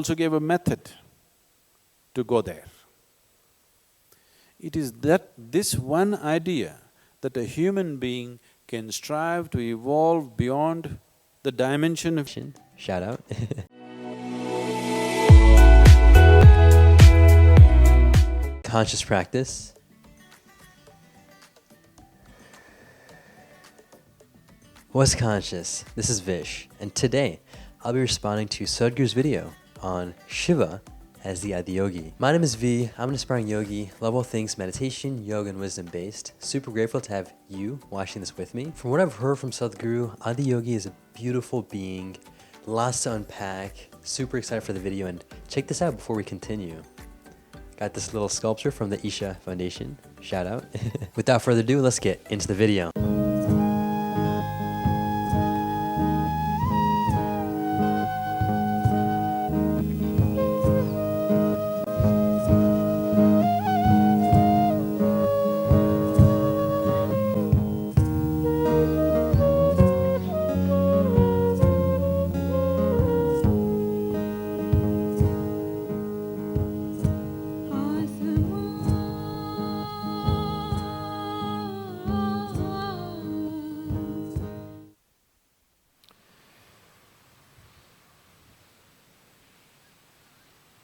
also gave a method to go there. It is this one idea that a human being can strive to evolve beyond the dimension of… Shout out. Conscious practice. What's conscious? This is Vish, and today I'll be responding to Sadhguru's video on Shiva as the Adiyogi. My name is V, I'm an aspiring yogi, love all things meditation, yoga, and wisdom based. Super grateful to have you watching this with me. From what I've heard from Sadhguru, Adiyogi is a beautiful being, lots to unpack, super excited for the video, and check this out before we continue. Got this little sculpture from the Isha Foundation, shout out. Without further ado, let's get into the video.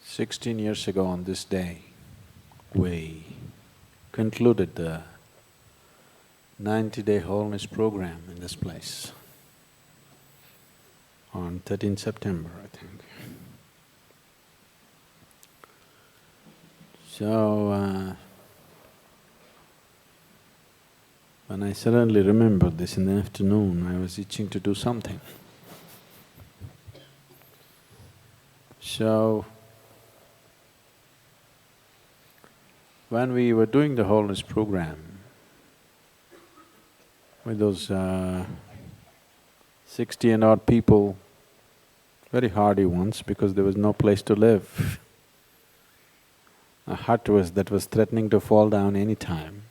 "16 years ago on this day, we concluded the 90-day wholeness program in this place on 13th September, I think. So, when I suddenly remembered this in the afternoon, I was itching to do something. So, when we were doing the wholeness program with those 60 and odd people, very hardy ones because there was no place to live. A hut that was threatening to fall down any time,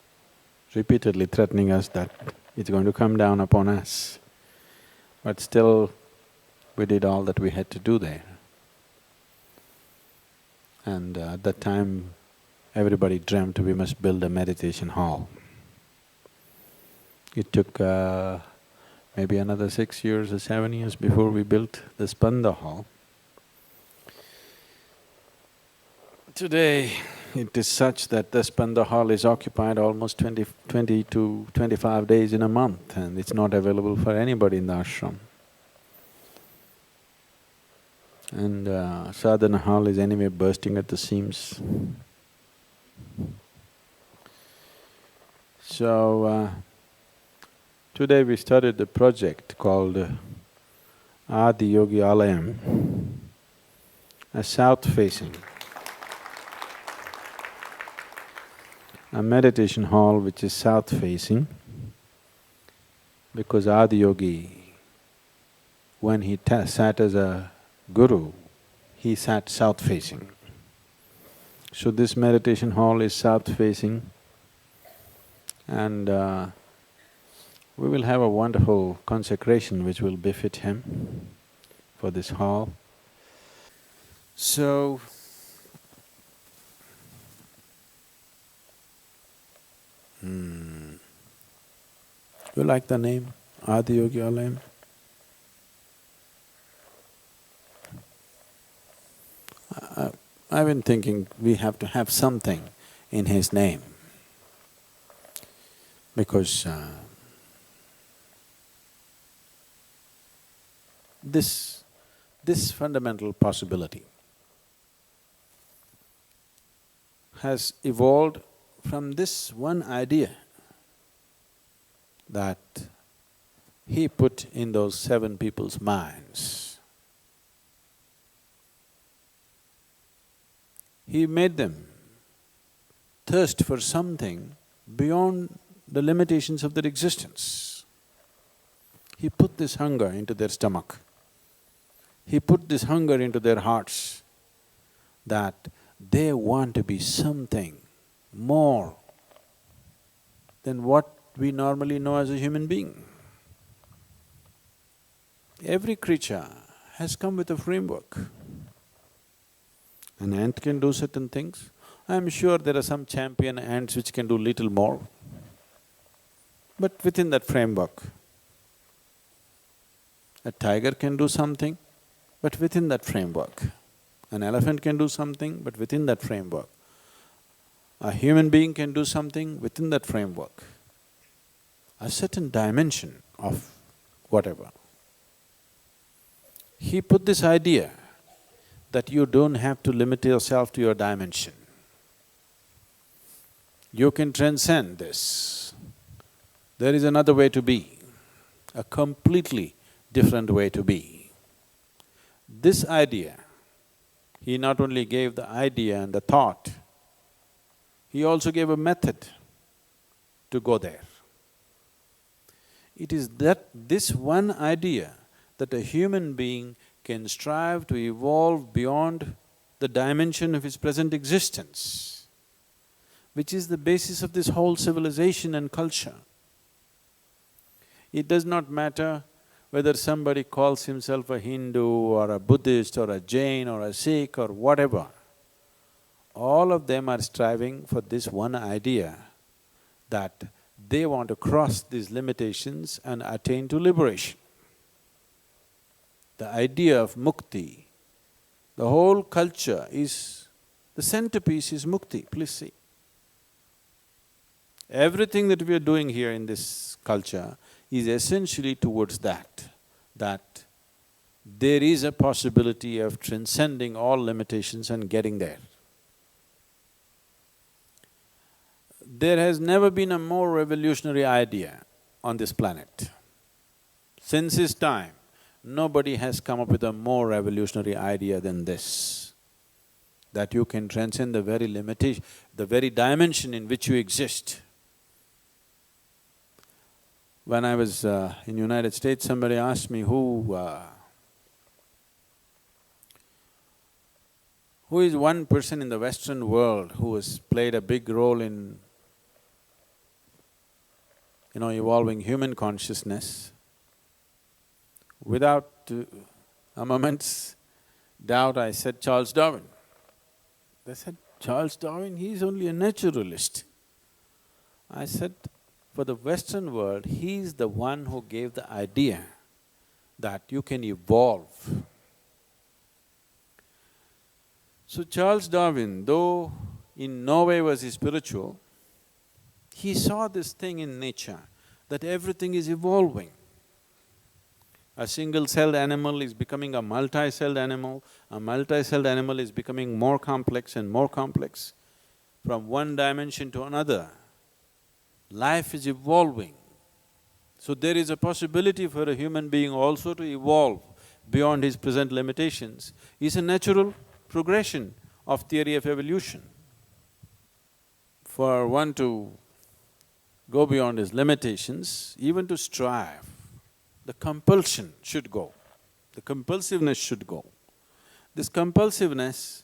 repeatedly threatening us that it's going to come down upon us. But still, we did all that we had to do there. And at that time, everybody dreamt we must build a meditation hall. It took maybe another 6 years or 7 years before we built the Spanda hall. Today, it is such that the Spanda hall is occupied almost 20 to 25 days in a month, and it's not available for anybody in the ashram. And sadhana hall is anyway bursting at the seams. So, today we started the project called Adi Yogi Alayam, a south-facing, a meditation hall which is south-facing, because Adi Yogi, when he sat as a guru, he sat south-facing. So this meditation hall is south-facing, and we will have a wonderful consecration which will befit him for this hall. So, you like the name, Adi Yogi Alayam? I've been thinking we have to have something in his name, because this fundamental possibility has evolved from this one idea that he put in those 7 people's minds. He made them thirst for something beyond the limitations of their existence. He put this hunger into their stomach. He put this hunger into their hearts that they want to be something more than what we normally know as a human being. Every creature has come with a framework. An ant can do certain things. I'm sure there are some champion ants which can do little more, but within that framework. A tiger can do something, but within that framework. An elephant can do something, but within that framework. A human being can do something within that framework. A certain dimension of whatever. He put this idea that you don't have to limit yourself to your dimension. You can transcend this. There is another way to be, a completely different way to be. This idea, he not only gave the idea and the thought, he also gave a method to go there. It is this one idea that a human being can strive to evolve beyond the dimension of his present existence, which is the basis of this whole civilization and culture. It does not matter whether somebody calls himself a Hindu or a Buddhist or a Jain or a Sikh or whatever. All of them are striving for this one idea, that they want to cross these limitations and attain to liberation. The idea of mukti, the whole culture is… the centerpiece is mukti, please see. Everything that we are doing here in this culture is essentially towards that there is a possibility of transcending all limitations and getting there. There has never been a more revolutionary idea on this planet. Since his time, nobody has come up with a more revolutionary idea than this, that you can transcend the very limitation, the very dimension in which you exist. When I was in United States, somebody asked me who is one person in the Western world who has played a big role in, evolving human consciousness. Without a moment's doubt, I said Charles Darwin. They said, Charles Darwin, he's only a naturalist. I said, for the Western world, he's the one who gave the idea that you can evolve. So Charles Darwin, though in no way was he spiritual, he saw this thing in nature, that everything is evolving. A single-celled animal is becoming a multi-celled animal, a multi-celled animal is becoming more complex and more complex, from one dimension to another. Life is evolving. So there is a possibility for a human being also to evolve beyond his present limitations. It's a natural progression of theory of evolution. For one to go beyond his limitations, even to strive, the compulsion should go, the compulsiveness should go. This compulsiveness,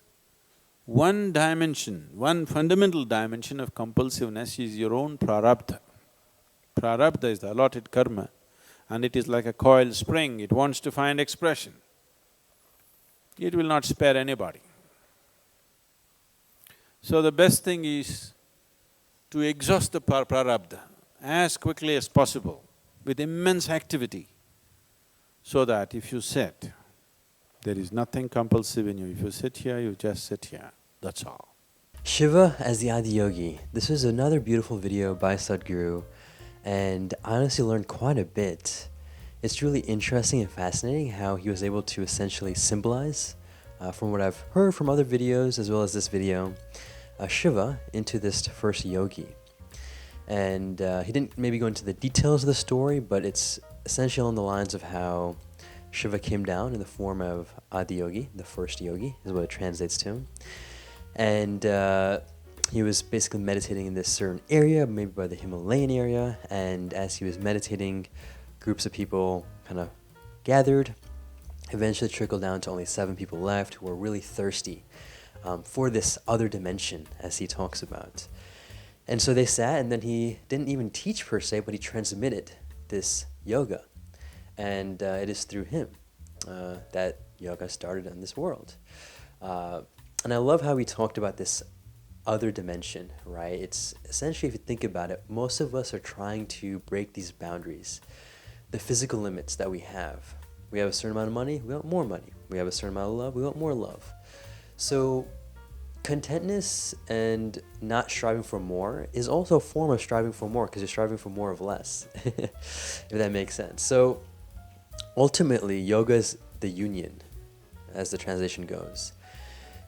one dimension, one fundamental dimension of compulsiveness is your own prarabdha. Prarabdha is the allotted karma, and it is like a coiled spring, it wants to find expression. It will not spare anybody. So the best thing is to exhaust the prarabdha as quickly as possible with immense activity, so that if you sit, there is nothing compulsive in you. If you sit here, you just sit here, that's all. Shiva as the Adi Yogi. This was another beautiful video by Sadhguru, and I honestly learned quite a bit. It's really interesting and fascinating how he was able to essentially symbolize, from what I've heard from other videos as well as this video, Shiva into this first yogi. And he didn't maybe go into the details of the story, but it's essentially on the lines of how Shiva came down in the form of Adi Yogi, the first yogi, is what it translates to. And he was basically meditating in this certain area, maybe by the Himalayan area, and as he was meditating, groups of people kind of gathered, eventually trickled down to only 7 people left who were really thirsty for this other dimension, as he talks about. And so they sat, and then he didn't even teach per se, but he transmitted this yoga. And it is through him that yoga started in this world. And And I love how we talked about this other dimension, right? It's essentially, if you think about it, most of us are trying to break these boundaries, the physical limits that we have. We have a certain amount of money, we want more money. We have a certain amount of love, we want more love. So contentness and not striving for more is also a form of striving for more, because you're striving for more of less, if that makes sense. So ultimately, yoga is the union, as the translation goes.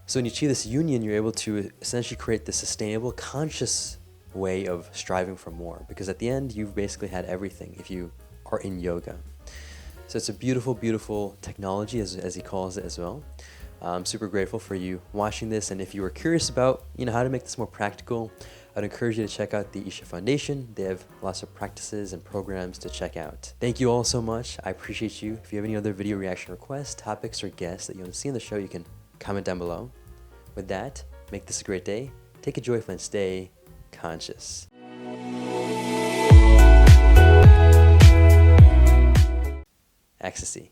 So when you achieve this union, you're able to essentially create this sustainable, conscious way of striving for more, because at the end, you've basically had everything if you are in yoga. So it's a beautiful, beautiful technology, as he calls it as well. I'm super grateful for you watching this, and if you were curious about how to make this more practical, I'd encourage you to check out the Isha Foundation. They have lots of practices and programs to check out. Thank you all so much. I appreciate you. If you have any other video reaction requests, topics, or guests that you want to see on the show, you can comment down below. With that, make this a great day. Take it joyful and stay conscious. Ecstasy.